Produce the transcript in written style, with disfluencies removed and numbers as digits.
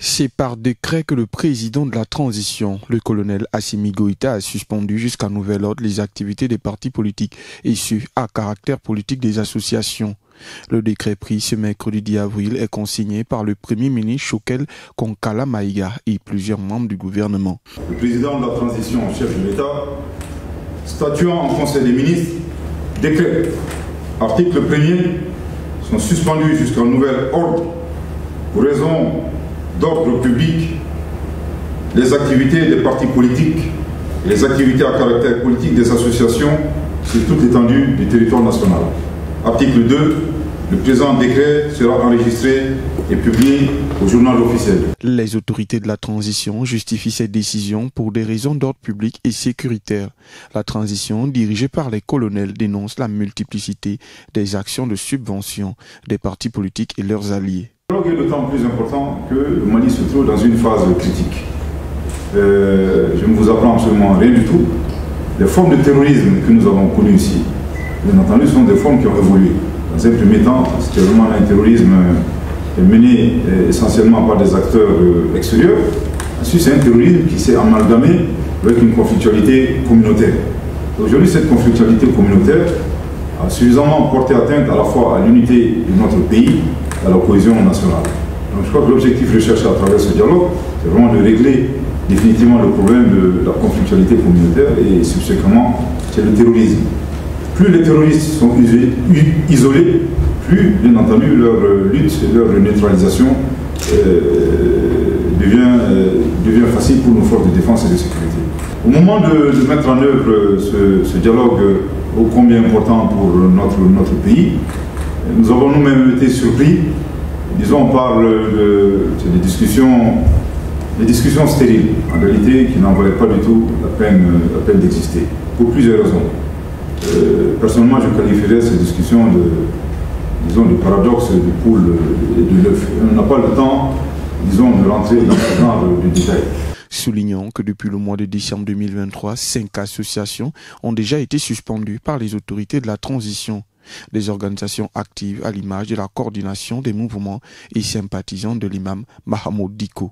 C'est par décret que le président de la transition, le colonel Assimi Goïta, a suspendu jusqu'à nouvel ordre les activités des partis politiques et ce, à caractère politique des associations. Le décret pris ce mercredi 10 avril est consigné par le Premier ministre Choquel Konkala Maïga et plusieurs membres du gouvernement. Le président de la transition, chef de l'État, statuant en Conseil des ministres, décrète, article 1er, sont suspendus jusqu'à nouvel ordre pour raison d'ordre public les activités des partis politiques et les activités à caractère politique des associations sur toute l'étendue du territoire national. Article 2. Le présent décret sera enregistré et publié au journal officiel. Les autorités de la transition justifient cette décision pour des raisons d'ordre public et sécuritaire. La transition, dirigée par les colonels, dénonce la multiplicité des actions de subvention des partis politiques et leurs alliés. Le dialogue est d'autant plus important que le Mali se trouve dans une phase critique. Je ne vous apprends absolument rien du tout. Les formes de terrorisme que nous avons connues ici, bien entendu, sont des formes qui ont évolué. Dans un premier temps, c'était vraiment un terrorisme mené essentiellement par des acteurs extérieurs. Ensuite, c'est un terrorisme qui s'est amalgamé avec une conflictualité communautaire. Aujourd'hui, cette conflictualité communautaire a suffisamment porté atteinte à la fois à l'unité de notre pays et à la cohésion nationale. Donc je crois que l'objectif recherché à travers ce dialogue, c'est vraiment de régler définitivement le problème de la conflictualité communautaire et subséquemment, c'est le terrorisme. Plus les terroristes sont isolés, plus, bien entendu, leur lutte et leur neutralisation devient facile pour nos forces de défense et de sécurité. Au moment de mettre en œuvre ce dialogue ô combien important pour notre pays, nous avons nous-mêmes été surpris. Disons, on parle des discussions stériles, en réalité, qui n'en valaient pas du tout la peine d'exister, pour plusieurs raisons. Personnellement, je qualifierais ces discussions de paradoxe du poule et de l'œuf. On n'a pas le temps, disons, de rentrer dans ce genre de détails. Soulignons que depuis le mois de décembre 2023, 5 associations ont déjà été suspendues par les autorités de la transition. Des organisations actives à l'image de la coordination des mouvements et sympathisants de l'imam Mahamoud Diko.